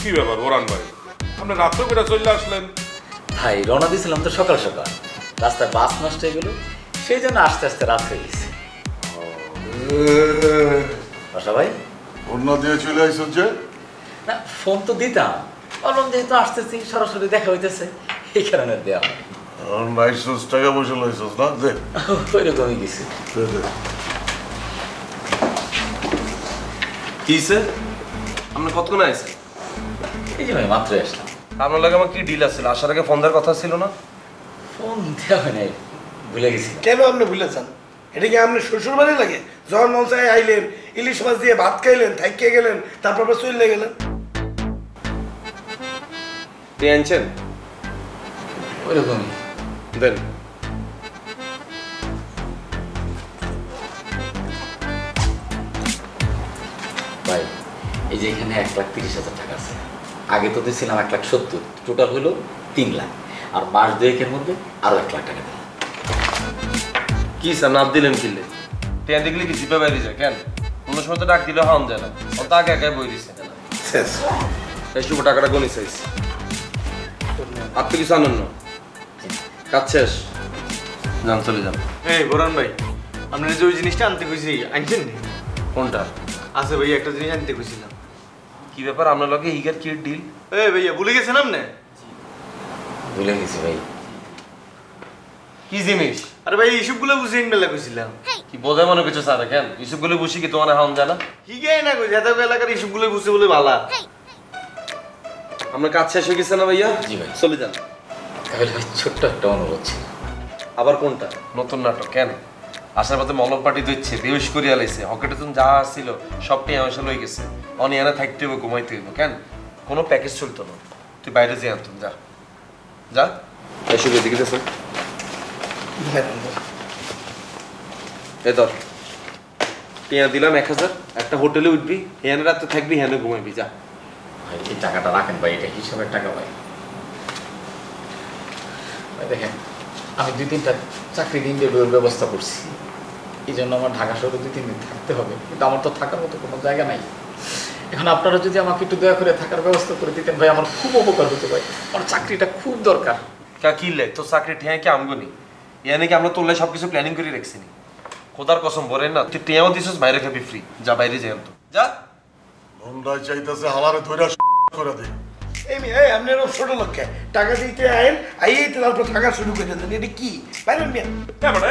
কি ব্যাপার ওরান ভাই, আপনি রাত্রে করে চলে আসলেন? ভাই রওনা দিয়েছিলাম তো সকাল সকাল, রাস্তায় বাস নষ্ট হয়ে গেল, সেই জন্য আস্তে আস্তে রাত হয়ে গেছে। বাসা ভাই অন্য দিয়ে চলে আসছ যে? না ফোন তো দিতাম, বললাম যেহেতু আসতেছি সরাসরি দেখা হইতেছে এই কারণে দেওয়া। নাইছস টাকা পয়সা লাইছস না? দে ওইরকমই গেছে। কি স্যার আপনি কতক্ষণ আইছেন? এই যে ভাই মাত্রই আসলাম। আপনার লাগে আমার কি ডিল আছে? আসার আগে ফোন দেওয়ার কথা ছিল না? ফোন দেওয়া হয় নাই, ভুলে গেছি। কেন আপনি ভুলেছেন? এটা কি আপনার শ্বশুর বাড়ি লাগে? যখন মন চাই আইলেন, ইলিশ মাছ দিয়ে ভাত খাইলেন, থাইকে গেলেন, তারপর চলে গেলেন। আনছেন ওইরকমই দেন। ভাই এই যে এখানে 1,30,000 টাকা আছে, আগে তো দিয়েছিলাম 1,70,000, টোটাল হলো 3 লাখ, আর মাস দুয়েকের মধ্যে আরো 1 লাখ টাকা দিলাম। কি স্যার নাপ দিলেন কিনলে? টেন দেখলে কি জিপে বাইরে যায় কেন? অন্য সময় তো ডাক দিলে হাম যায় না, ও তো আগে আগে বই দিচ্ছে। এই শুভ টাকাটা গণি চাইছ, আর তো কিছু আনন্দ কাজ শেষ, যান চলে যান। এই বোরান ভাই, আপনার যে ওই জিনিসটা আনতে কইছি আনছেন নি? কোনটা? আছে ভাই, একটা জিনিস আনতে কইছিলাম। কি ব্যাপার আপনার লগে হিগার কি ডিল? এই ভাইয়া ভুলে গেছেন আপনি? ভুলে গেছি ভাই। কি জিনিস? আরে ভাই এইসবগুলো বুঝে মেলা কইছিলাম। কি বোঝায় মনে করছো স্যার? কেন এইসবগুলো বুঝি কি তোমার হাম যায় না? হিগাই না কইছে, এত এলাকার এইসবগুলো বুঝে বলে ভালা। আপনার কাজ শেষ হয়ে গেছে না ভাইয়া? জি ভাই। চলে যান। তাহলে ভাই ছোট্ট একটা অনুরোধ ছিল। আবার কোনটা? নতুন নাটক কেন? আসার পথে মলম পাটি দিচ্ছে, বেউস করিয়া লাইছে, হকেটে তুমি যা ছিল সবটাই আমার লই গেছে, অনিয়ানা থাকতে হইব, ঘুমাইতে হইব। কেন কোনো প্যাকেজ চলতো না, তুই বাইরে যেয়ে আনতুম। যা যা এসে এদিকে দেখো। এ ধর টিয়া দিলাম 1,000, একটা হোটেলে উঠবি, হ্যানে রাতে থাকবি, হ্যানে ঘুমাইবি। যা ভাই এই টাকাটা রাখেন ভাই, এটা হিসাবের টাকা ভাই। ভাই দেখেন আমি 2-3টা চাকরির ইন্টারভিউর ব্যবস্থা করছি, এই জন্য আমার ঢাকা শহরে 2-3 দিন থাকতে হবে, কিন্তু আমার তো থাকার মতো কোনো জায়গা নাই। এখন আপনারা যদি আমাকে একটু দয়া করে থাকার ব্যবস্থা করে দিতেন ভাই, আমার খুব উপকার হতো ভাই, আমার চাকরিটা খুব দরকার। কা কি লে তোর চাকরি ঠেয়া কি আমগনি? ইয়ানি কি আমরা তোরলে সবকিছু প্ল্যানিং করে রাখছিনি? খোদার কসম বলেন না, তুই টিয়াও দিছিস, বাইরে খাবি ফ্রি। যা বাইরে যাই আনতো। যা মন্দায় চাইতেছে হালারে ধইরা করে দে। এই মেয়ে, এই আপনার ছোট লোককে টাকা দিতে আইন, আইয়েই তো তারপর থাকা শুরু করে দেন। এটা কি বাইরেন মেয়ে?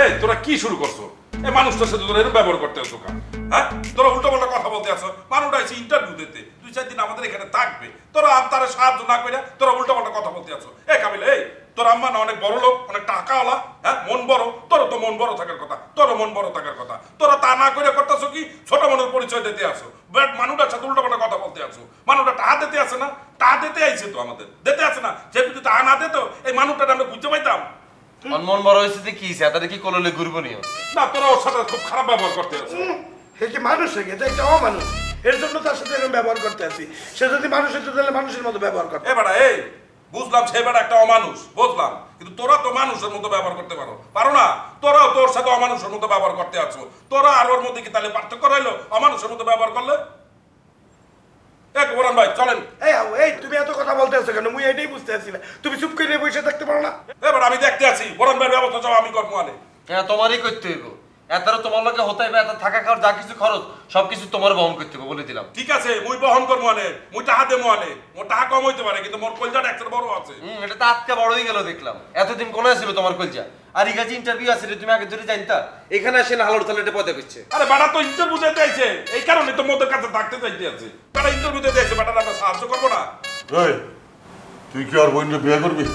এই তোরা কি শুরু করছো? এই মানুষটার সাথে তোরা এরকম ব্যবহার করতে আছো কেন? হ্যাঁ, তোরা উল্টো পাল্টা কথা বলতে আছো। মানুষটা এসে ইন্টারভিউ দিতে 2-4 দিন আমাদের এখানে থাকবে, তোরা তারা সাহায্য না করে তোরা উল্টো পাল্টা কথা বলতে আছো। এই কাবিল, এই তোর আম্মা না অনেক বড় লোক, অনেক টাকাওয়ালা, হ্যাঁ মন বড়, তোর তো মন বড় থাকার কথা, তোর মন বড় থাকার কথা। তোরা তা না করে করতেছো কি ছোট মনের পরিচয় দিতে আসো, বাট মানুষটার সাথে উল্টো পাল্টা কথা বলতে আছো। মানুষটা টাকা দিতে আসে না, টাকা দিতে আইছে তো আমাদের, দিতে আসে না। যে যদি টাকা না দিত এই মানুষটা আমরা বুঝতে পাইতাম। মন বড় হয়েছে যে কি সেটা কি কললে ঘুরবো নিও না, তোরা ওর সাথে খুব খারাপ ব্যবহার করতে আছো। সে কি মানুষ হয়ে গেছে? একটা অমানুষ, এর জন্য তার সাথে এরকম ব্যবহার করতে আছি। সে যদি মানুষ হতো তাহলে মানুষের মতো ব্যবহার করতো। এবারে এই বুঝলাম সে বেটা একটা অমানুষ, বুঝলাম, কিন্তু তোরা তো মানুষের মতো ব্যবহার করতে পারো না? তোরাও তোর সাথে অমানুষের মতো ব্যবহার করতে আছো। তোরা আর ওর মধ্যে কি তাহলে পার্থক্য রইলো অমানুষের মতো ব্যবহার করলে? এক ওরান ভাই চলেন। এই তুমি এত কথা বলতে আছো কেন? মুই এটাই বুঝতে আছি না, তুমি চুপ করে বসে থাকতে পারো না? এবার আমি দেখতে আছি ওরান ভাইয়ের ব্যবস্থা চাও, আমি করবো। মানে হ্যাঁ তোমারই করতে হইব, এতারও তোমার লোকে হতে হইবে, এত থাকা খাওয়ার যা কিছু খরচ সবকিছু তোমার বহন করতে হবে বলে দিলাম। ঠিক আছে, মুই বহন করবো। মানে মুই টাকা দেবো, মানে মোর টাকা কম হইতে পারে, কিন্তু মোর কলজাটা একটা বড় আছে। এটা তো আজকে বড়ই গেল দেখলাম। এতদিন কোন ছিল তোমার কলজা? আর ইগাজি ইন্টারভিউ আছে, তুমি আগে ধরে জানতা? এখানে আসে না হালোর তালে পদে করছে। আরে বেটা তো ইন্টারভিউ দিতে আইছে, এই কারণে তো মোদের কাছে থাকতে চাইতে আছে। বেটা ইন্টারভিউ দিতে আইছে, বেটা আমরা সাহায্য করবো না? এই তুই কি আর বোনকে বিয়ে করবি?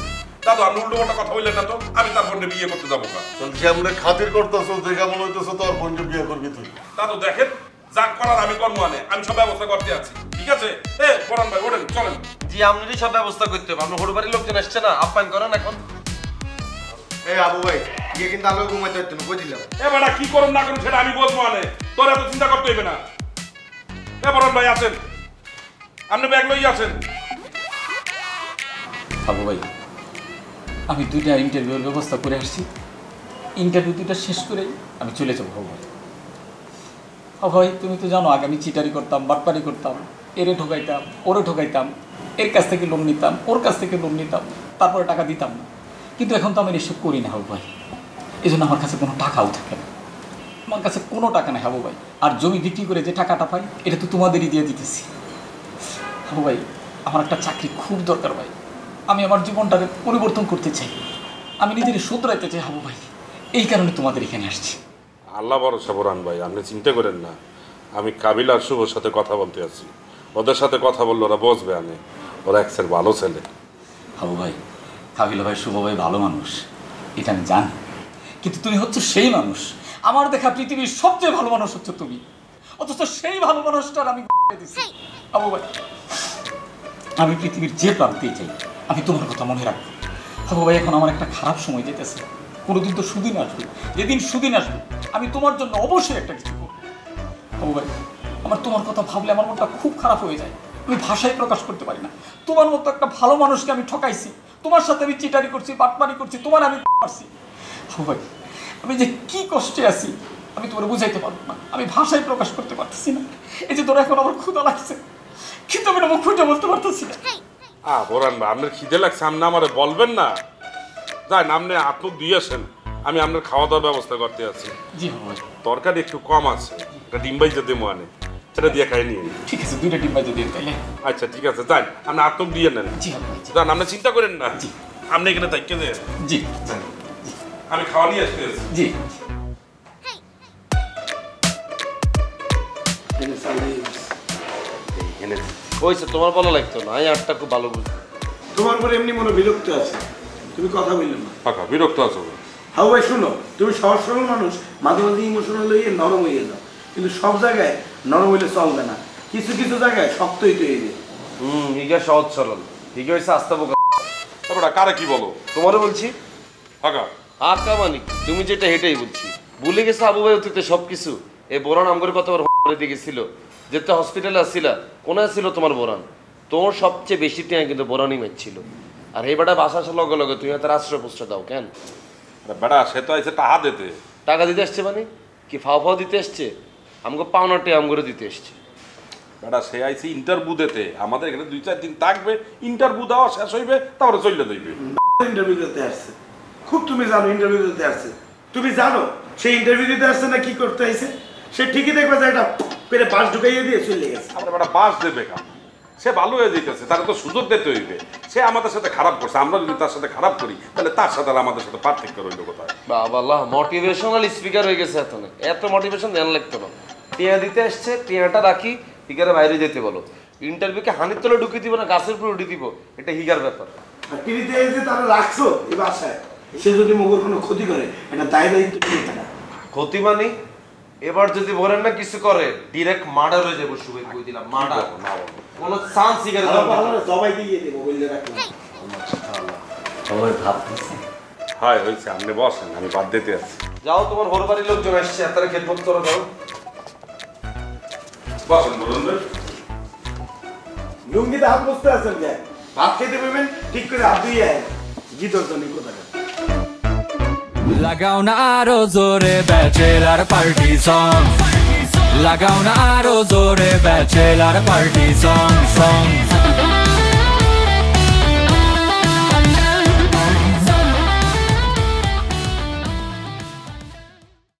দাদু আপনি উল্টো পাল্টা কথা বললেন না তো, আমি তার বোনকে বিয়ে করতে যাবো না। তাহলে কেমনে খাতির করতেছস দেখা মনে হইতেছে তোর বোনকে বিয়ে করবি তুই? দাদু দেখেন, যা করার আমি করবো। মানে আমি সব ব্যবস্থা করতে আছি, ঠিক আছে? এ বরণ ভাই ওঠেন, চলেন। জি আপনারই সব ব্যবস্থা করতে হবে, আপনার হরু বাড়ির লোকজন আসছে না, আপ্যায়ন করেন এখন। এই আবু ভাই, গিয়ে কিন্তু আলো ঘুমাইতে হতো না, বুঝলাম। এ বেটা কি করুন না করুন সেটা আমি বলবো। মানে তোর এত চিন্তা করতে হইবে না। এ বরণ ভাই আছেন, আপনি ব্যাগ লই আছেন। আবু ভাই আমি 2টা ইন্টারভিউর ব্যবস্থা করে আসছি, ইন্টারভিউ 2টা শেষ করেই আমি চলে যাবো। ভাই ভাই তুমি তো জানো আগে আমি চিটারি করতাম, বাটপারি করতাম, এরে ঠকাইতাম, ওরে ঠকাইতাম, এর কাছ থেকে লোন নিতাম, ওর কাছ থেকে লোন নিতাম, তারপরে টাকা দিতাম না। কিন্তু এখন তো আমি এসব করি না হাবু ভাই, এই জন্য আমার কাছে কোনো টাকাও থাকে না, আমার কাছে কোনো টাকা নেই হাবু ভাই। আর জমি বিক্রি করে যে টাকাটা পাই এটা তো তোমাদেরই দিয়ে দিতেছি। হাবু ভাই আমার একটা চাকরি খুব দরকার ভাই, আমি আমার জীবনটাকে পরিবর্তন করতে চাই, আমি নিজের শুধরাইতে চাই হাবু ভাই, এই কারণে তোমাদের এখানে আসছি। আল্লাহ ভরসা বোরান ভাই, আপনি চিন্তা করেন না, আমি কাবিল আর শুভর সাথে কথা বলতে আছি, ওদের সাথে কথা বললে ওরা বসবে, আমি ওরা একসের ভালো ছেলে। হাবু ভাই কাবিল ভাই শুভ ভাই ভালো মানুষ, এটা আমি জানি, কিন্তু তুমি হচ্ছে সেই মানুষ, আমার দেখা পৃথিবীর সবচেয়ে ভালো মানুষ হচ্ছে তুমি, অথচ সেই ভালো মানুষটার আমি দিচ্ছি। হাবু ভাই আমি পৃথিবীর যে প্রান্তেই চাই আমি তোমার কথা মনে রাখবো। হাবু ভাই এখন আমার একটা খারাপ সময় যেতেছে, কোনোদিন তো সুদিন আসবে, যেদিন সুদিন আসবে আমি তোমার জন্য অবশ্যই একটা কিছু করবো। হাবু ভাই আমার তোমার কথা ভাবলে আমার মনটা খুব খারাপ হয়ে যায়, আমি ভাষায় প্রকাশ করতে পারি না। তোমার মতো একটা ভালো মানুষকে আমি ঠকাইছি, তোমার সাথে আমি চিটারি করছি, বাটপারি করছি, তোমার আমি পারছি। হাবু ভাই আমি যে কি কষ্টে আছি আমি তোমার বুঝাইতে পারবো না, আমি ভাষায় প্রকাশ করতে পারতেছি না। এই যে তোরা এখন আমার ক্ষুধা লাগছে, কিন্তু আমি আমার খুঁজে বলতে পারতেছি না। বোরান ভাই আপনার খিদে লাগছে, আপনি আমারে বলবেন না, যাই না আপনি আত্মক দিয়ে আসেন, আমি আপনার খাওয়া দাওয়ার ব্যবস্থা করতে আছি। জি হাবু ভাই তরকারি একটু কম আছে, একটা ডিম ভাই যদি মানে সেটা দিয়ে খাই নিয়ে। ঠিক আছে, 2টা ডিম ভাই দিন তাইলে। আচ্ছা ঠিক আছে, যাই আপনি আত্মক দিয়ে নেন। জি হাবু ভাই যান, আপনি চিন্তা করেন না, জি। আপনি এখানে থাকতে দেন, জি আমি খাওয়া নিয়ে আসতে আছি। জি এখানে হয়েছে, তোমার ভালো লাগতো না, আমি আটটা খুব ভালো বুঝি। তোমার উপরে এমনি মনে বিরক্ত আছে, তুমি কথা বললে না। ফাঁকা বিরক্ত আছো? হাউ ভাই শুনো, তুমি সহজ সরল মানুষ, মাঝে মাঝে ইমোশনাল হয়ে নরম হয়ে যাও, কিন্তু সব জায়গায় নরম হইলে চলবে না, কিছু কিছু জায়গায় শক্ত হইতে হইবে। হিগা সহজ সরল, হিগা হয়েছে আস্তা বোকা। তারপরে কারে কি বলো? তোমারও বলছি ফাঁকা আকা মানিক, তুমি যেটা হেঁটেই বলছি। ভুলে গেছো আবু ভাই অতীতে সব কিছু। এই বোরান আমগরে কতবার দিয়ে গেছিল, যেতে হসপিটালে আসছিলা, কোনায় ছিল তোমার বোরান? তোমার সবচেয়ে বেশি টিয়া কিন্তু বোরানই মারছিল। আর এই বেটা বাসা আসার লগে লগে তুমি তার আশ্রয় পুষ্ট দাও কেন? বেটা সে তো আইসে টাহা দিতে। টাকা দিতে আসছে মানে কি ফাও ফাও দিতে আসছে? আমাকে পাওনা টিয়া আমগরে দিতে আসছে। বেটা সে আইসি ইন্টারভিউ দিতে, আমাদের এখানে 2-4 দিন থাকবে, ইন্টারভিউ দেওয়া শেষ হইবে, তারপরে চলে যাইবে। ইন্টারভিউ দিতে আসছে, খুব তুমি জানো ইন্টারভিউ দিতে আসছে, তুমি জানো সে ইন্টারভিউ দিতে আসছে না কি করতে আইছে? সে ঠিকই দেখবে যে একটা পেরে বাস ঢুকাইয়ে দিয়ে চলে গেছে। আমরা বেটা বাস দেবে কাম, সে ভালো হয়ে যেতেছে, তারা তো সুযোগ দিতে হইবে। সে আমাদের সাথে খারাপ করছে, আমরা যদি তার সাথে খারাপ করি তাহলে তার সাথে আর আমাদের সাথে পার্থক্য রইল কোথায়? বাবা আল্লাহ, মোটিভেশনাল স্পিকার হয়ে গেছে এত না, এত মোটিভেশন ধ্যান লাগতো না। টিয়া দিতে আসছে, টিয়াটা রাখি, হিগারে বাইরে যেতে বলো। ইন্টারভিউকে হানির তলে ঢুকিয়ে দিব না গাছের উপরে উঠে দিব, এটা হিগার ব্যাপার। আর পিড়িতে এসে তারা রাখছো এই বাসায়, সে যদি মোগল কোনো ক্ষতি করে এটা দায় দায়িত্ব কি না? ক্ষতি মানে এবার যদি বলেন না কিছু করে ডিরেক্ট মার্ডার হয়ে যাবো। শুভে কই দিলাম মার্ডার, কোনো চান্স হিগারে সবাই দিয়ে দেবো বললে রাখলাম। সবাই ভাবতেছে হয় হয়েছে, আপনি বসেন, আমি বাদ দিতে আছি। যাও, তোমার ঘর বাড়ির লোকজন আসছে, এত খেদমত করো, যাও বসেন বলুন ভাই। লুঙ্গিতে হাত বসতে আছেন যে ভাত খেতে পারবেন ঠিক করে হাত দিয়ে আয় গীতর জন্য কোথায় লাগাও না আরো জোরে ব্যাচেলার পার্টি সং, লাগাও না আরো জোরে ব্যাচেলার পার্টি সং।